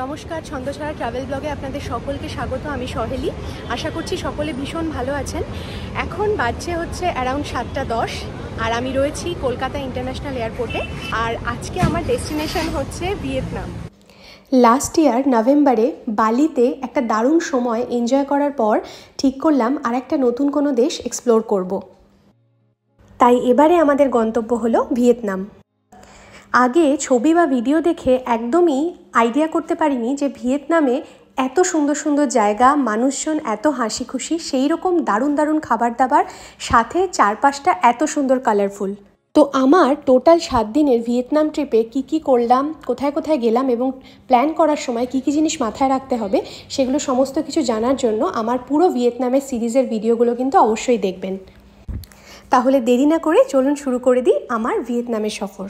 নমস্কার, ছন্দছাড়া ট্রাভেল ব্লগে আপনাদের সকলকে স্বাগত। আমি সহেলি। আশা করছি সকলে ভীষণ ভালো আছেন। এখন বাজছে হচ্ছে অ্যারাউন্ড 7:10 আর আমি রয়েছি কলকাতা ইন্টারন্যাশনাল এয়ারপোর্টে। আর আজকে আমার ডেস্টিনেশন হচ্ছে ভিয়েতনাম। লাস্ট ইয়ার নভেম্বরে বালিতে একটা দারুণ সময় এনজয় করার পর ঠিক করলাম আর একটা নতুন কোনো দেশ এক্সপ্লোর করব। তাই এবারে আমাদের গন্তব্য হলো ভিয়েতনাম। আগে ছবি বা ভিডিও দেখে একদমই আইডিয়া করতে পারিনি যে ভিয়েতনামে এত সুন্দর সুন্দর জায়গা, মানুষজন এত হাসি খুশি, সেই রকম দারুণ দারুণ খাবার দাবার, সাথে চারপাশটা এত সুন্দর কালারফুল। তো আমার টোটাল 7 দিনের ভিয়েতনাম ট্রিপে কি করলাম, কোথায় কোথায় গেলাম এবং প্ল্যান করার সময় কি জিনিস মাথায় রাখতে হবে, সেগুলো সমস্ত কিছু জানার জন্য আমার পুরো ভিয়েতনামের সিরিজের ভিডিওগুলো কিন্তু অবশ্যই দেখবেন। তাহলে দেরি না করে চলুন শুরু করে দিই আমার ভিয়েতনামের সফর।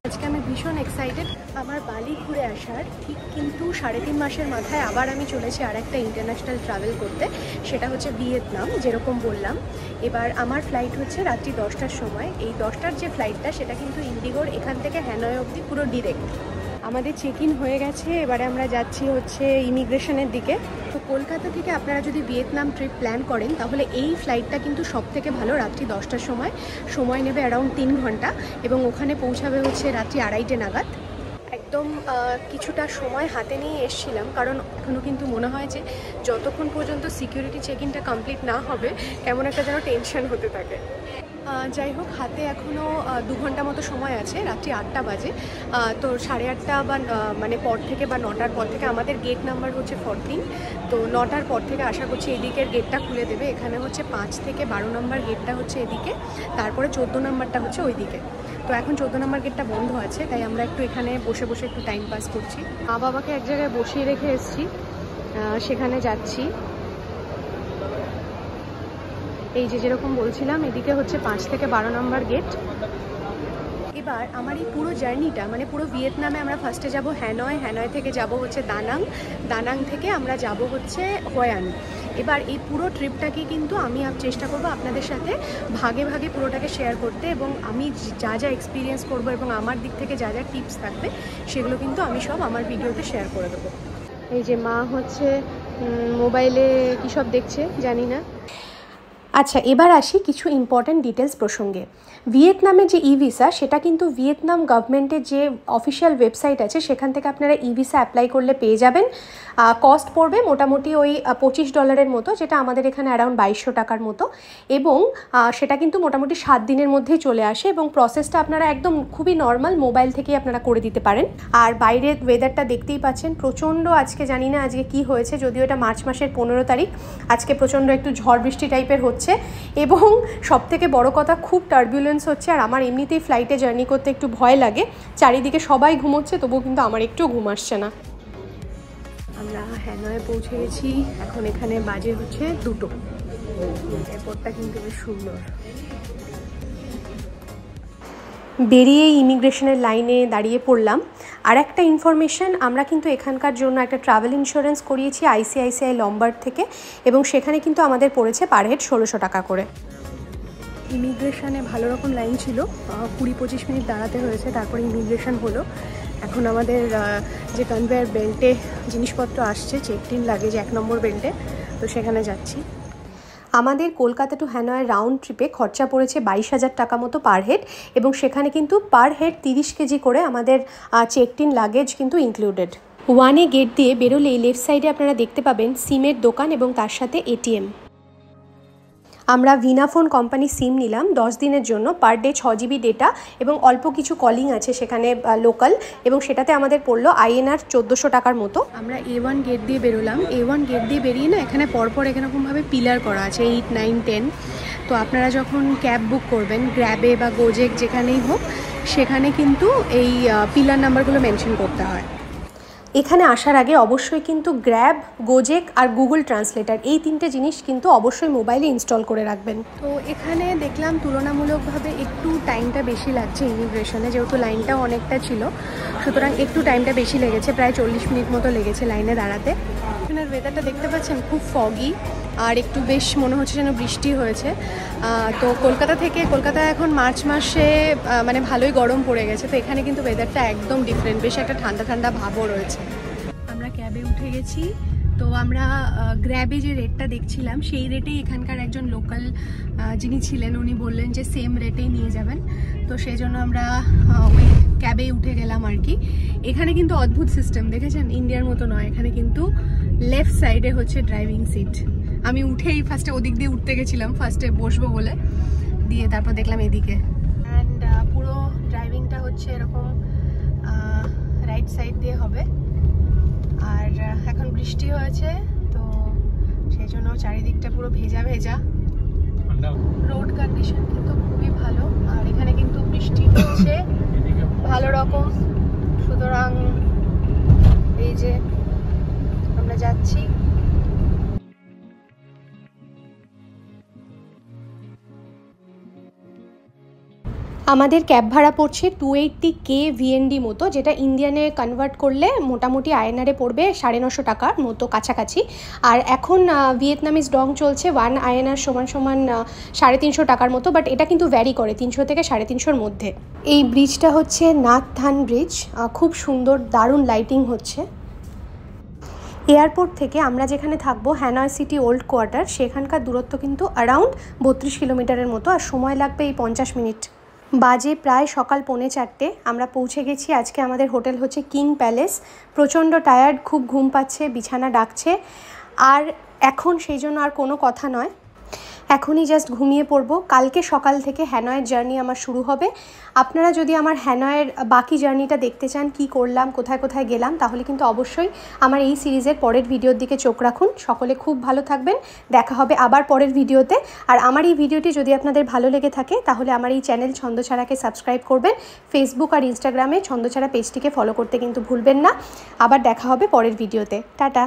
আজকে আমি ভীষণ এক্সাইটেড আমার বালি ঘুরে আসার ঠিক কিন্তু 3.5 মাসের মাথায় আবার আমি চলেছি আর একটা ইন্টারন্যাশনাল ট্রাভেল করতে, সেটা হচ্ছে ভিয়েতনাম। যেরকম বললাম, এবার আমার ফ্লাইট হচ্ছে রাত্রি 10টার সময়। এই 10টার যে ফ্লাইটটা সেটা কিন্তু ইন্ডিগোর এখান থেকে হ্যানয় অবধি পুরো ডিরেক্ট। আমাদের চেক ইন হয়ে গেছে, এবারে আমরা যাচ্ছি হচ্ছে ইমিগ্রেশনের দিকে। তো কলকাতা থেকে আপনারা যদি ভিয়েতনাম ট্রিপ প্ল্যান করেন তাহলে এই ফ্লাইটটা কিন্তু সব থেকে ভালো। রাত্রি 10টার সময় নেবে অ্যারাউন্ড 3 ঘন্টা এবং ওখানে পৌঁছাবে হচ্ছে রাত্রি 2:30 নাগাদ। একদম কিছুটা সময় হাতে নিয়ে এসেছিলাম, কারণ এখনও কিন্তু মনে হয় যে যতক্ষণ পর্যন্ত সিকিউরিটি চেক ইনটা কমপ্লিট না হবে কেমন একটা যেন টেনশন হতে থাকে। যাই হোক, হাতে এখনও 2 ঘন্টা মতো সময় আছে। রাত্রি 8টা বাজে। তো 8:30 বা মানে পর থেকে বা 9টার পর থেকে আমাদের গেট নাম্বার হচ্ছে 14। তো 9টার পর থেকে আশা করছি এদিকের গেটটা খুলে দেবে। এখানে হচ্ছে 5 থেকে 12 নম্বর গেটটা হচ্ছে এদিকে, তারপরে 14 নম্বরটা হচ্ছে ওইদিকে। তো এখন 14 নম্বর গেটটা বন্ধ আছে, তাই আমরা একটু এখানে বসে বসে একটু টাইম পাস করছি। মা বাবাকে এক জায়গায় বসিয়ে রেখে এসেছি, সেখানে যাচ্ছি। এই যেরকম বলছিলাম, এদিকে হচ্ছে 5 থেকে 12 নম্বর গেট। এবার আমার এই পুরো জার্নিটা মানে পুরো ভিয়েতনামে আমরা ফার্স্টে যাব হ্যানয়, হ্যানয় থেকে যাব হচ্ছে দানাং, দানাং থেকে আমরা যাব হচ্ছে হো আন। এবার এই পুরো ট্রিপটাকে কিন্তু আমি চেষ্টা করব আপনাদের সাথে ভাগে ভাগে পুরোটাকে শেয়ার করতে, এবং আমি যা যা এক্সপিরিয়েন্স করব এবং আমার দিক থেকে যা যা টিপস থাকবে সেগুলো কিন্তু আমি সব আমার ভিডিওতে শেয়ার করে দেবো। এই যে মা হচ্ছে মোবাইলে কী সব দেখছে জানি না। আচ্ছা, এবার আসি কিছু ইম্পর্ট্যান্ট ডিটেলস প্রসঙ্গে। ভিয়েতনামের যে ই ভিসা, সেটা কিন্তু ভিয়েতনাম গভর্নমেন্টের যে অফিসিয়াল ওয়েবসাইট আছে সেখান থেকে আপনারা ই ভিসা অ্যাপ্লাই করলে পেয়ে যাবেন। কস্ট পড়বে মোটামুটি ওই $25 মতো, যেটা আমাদের এখানে অ্যারাউন্ড 2200 টাকার মতো, এবং সেটা কিন্তু মোটামুটি 7 দিনের মধ্যেই চলে আসে এবং প্রসেসটা আপনারা একদম খুবই নর্মাল মোবাইল থেকেই আপনারা করে দিতে পারেন। আর বাইরের ওয়েদারটা দেখতেই পাচ্ছেন, প্রচণ্ড আজকে জানি না আজকে কি হয়েছে, যদিও এটা মার্চ মাসের 15 তারিখ। আজকে প্রচণ্ড একটু ঝড় বৃষ্টি টাইপের হচ্ছে এবং সবথেকে বড় কথা খুব টার্বুলেন্স হচ্ছে। আর আমার এমনিতেই ফ্লাইটে জার্নি করতে একটু ভয় লাগে, চারিদিকে সবাই ঘুমোচ্ছে তবুও কিন্তু আমার একটু ঘুম আসছে না। আমরা হ্যানয়ে পৌঁছে গেছি, এখন এখানে বাজে হচ্ছে 2টো। এয়ারপোর্টটা কিন্তু বেশ সুন্দর। বেরিয়ে ইমিগ্রেশনের লাইনে দাঁড়িয়ে পড়লাম। আর একটা ইনফরমেশন, আমরা কিন্তু এখানকার জন্য একটা ট্রাভেল ইন্স্যুরেন্স করিয়েছি ICICI লম্বার্ড থেকে, এবং সেখানে কিন্তু আমাদের পড়েছে পার হেড 1600 টাকা করে। ইমিগ্রেশনে ভালো রকম লাইন ছিল, 20-25 মিনিট দাঁড়াতে হয়েছে, তারপরে ইমিগ্রেশন হলো। এখন আমাদের যে কনভেয়ার বেল্টে জিনিসপত্র আসছে, চেক ইন লাগেজ 1 নম্বর বেল্টে, তো সেখানে যাচ্ছি। আমাদের কলকাতা টু হ্যানয় রাউন্ড ট্রিপে খরচা পড়েছে 22,000 টাকা মতো পার হেড, এবং সেখানে কিন্তু পার হেড 30 কেজি করে আমাদের চেক ইন লাগেজ কিন্তু ইনক্লুডেড। 1A গেট দিয়ে বেরোলেই লেফট সাইডে আপনারা দেখতে পাবেন সিমের দোকান এবং তার সাথে ATM। আমরা ভিনাফোন কোম্পানি সিম নিলাম 10 দিনের জন্য, পার ডে 6 GB ডেটা এবং অল্প কিছু কলিং আছে সেখানে লোকাল, এবং সেটাতে আমাদের পড়লো INR 1400 টাকার মতো। আমরা A1 গেট দিয়ে বেরোলাম। A1 গেট দিয়ে বেরিয়ে না এখানে পরপর এরকমভাবে পিলার করা আছে 8, 9, 10। তো আপনারা যখন ক্যাব বুক করবেন, গ্র্যাবে বা গোজেক যেখানেই হোক, সেখানে কিন্তু এই পিলার নাম্বারগুলো মেনশন করতে হয়। এখানে আসার আগে অবশ্যই কিন্তু গ্র্যাব, গোজেক আর গুগল ট্রান্সলেটার এই তিনটে জিনিস কিন্তু অবশ্যই মোবাইলে ইনস্টল করে রাখবেন। তো এখানে দেখলাম তুলনামূলকভাবে একটু টাইমটা বেশি লাগছে ইমিগ্রেশনে, যেহেতু লাইনটাও অনেকটা ছিল, সুতরাং একটু টাইমটা বেশি লেগেছে, প্রায় 40 মিনিট মতো লেগেছে লাইনে দাঁড়াতে। এখানের ওয়েদারটা দেখতে পাচ্ছেন খুব ফগি, আর একটু বেশ মনে হচ্ছে যেন বৃষ্টি হয়েছে। তো কলকাতা এখন মার্চ মাসে মানে ভালোই গরম পড়ে গেছে, তো এখানে কিন্তু ওয়েদারটা একদম ডিফারেন্ট, বেশ একটা ঠান্ডা ঠান্ডা ভাবও রয়েছে। আমরা ক্যাবে উঠে গেছি। তো আমরা গ্র্যাবে যে রেটটা দেখছিলাম সেই রেটেই এখানকার একজন লোকাল যিনি ছিলেন উনি বললেন যে সেম রেটেই নিয়ে যাবেন, তো সেই জন্য আমরা ওই ক্যাবেই উঠে গেলাম আর কি। এখানে কিন্তু অদ্ভুত সিস্টেম দেখেছেন, ইন্ডিয়ার মতো নয়, এখানে কিন্তু লেফট সাইডে হচ্ছে ড্রাইভিং সিট। আমি উঠেই ফার্স্টে ওদিক দিয়ে উঠতে গেছিলাম, ফার্স্টে বসবো বলে, দিয়ে তারপর দেখলাম এদিকে। অ্যান্ড পুরো ড্রাইভিংটা হচ্ছে এরকম রাইট সাইড দিয়ে হবে। আর এখন বৃষ্টি হয়েছে, তো সেই জন্য চারিদিকটা পুরো ভেজা ভেজা। রোড কন্ডিশন কিন্তু খুবই ভালো, আর এখানে কিন্তু বৃষ্টি হচ্ছে ভালো রকম, সুতরাং এই যে আমরা যাচ্ছি। আমাদের ক্যাব ভাড়া পড়ছে 280K VND মতো, যেটা ইন্ডিয়ানে কনভার্ট করলে মোটামুটি আইএনআরে পড়বে 950 টাকার মতো কাছাকাছি। আর এখন ভিয়েতনামিজ ডং চলছে 1 INR সমান 350 টাকার মতো, বাট এটা কিন্তু ভ্যারি করে 300 থেকে 350-র মধ্যে। এই ব্রিজটা হচ্ছে নাথ থান ব্রিজ, খুব সুন্দর, দারুণ লাইটিং হচ্ছে। এয়ারপোর্ট থেকে আমরা যেখানে থাকবো হ্যানয় সিটি ওল্ড কোয়ার্টার, সেখানকার দূরত্ব কিন্তু অ্যারাউন্ড 32 কিলোমিটারের মতো, আর সময় লাগবে এই 50 মিনিট। বাজে প্রায় সকাল 3:45, আমরা পৌঁছে গেছি। আজকে আমাদের হোটেল হচ্ছে কিং প্যালেস। প্রচণ্ড টায়ার্ড, খুব ঘুম পাচ্ছে, বিছানা ডাকছে, আর এখন সেই জন্য আর কোনো কথা নয়, এখনই জাস্ট ঘুমিয়ে পড়বো। কালকে সকাল থেকে হ্যানয়ের জার্নি আমার শুরু হবে। আপনারা যদি আমার হ্যানয়ের বাকি জার্নিটা দেখতে চান, কি করলাম, কোথায় কোথায় গেলাম, তাহলে কিন্তু অবশ্যই আমার এই সিরিজের পরের ভিডিওর দিকে চোখ রাখুন। সকলে খুব ভালো থাকবেন, দেখা হবে আবার পরের ভিডিওতে। আর আমার এই ভিডিওটি যদি আপনাদের ভালো লেগে থাকে তাহলে আমার এই চ্যানেল ছন্দছাড়াকে সাবস্ক্রাইব করবেন। ফেসবুক আর ইনস্টাগ্রামে ছন্দছাড়া পেজটিকে ফলো করতে কিন্তু ভুলবেন না। আবার দেখা হবে পরের ভিডিওতে। টাটা।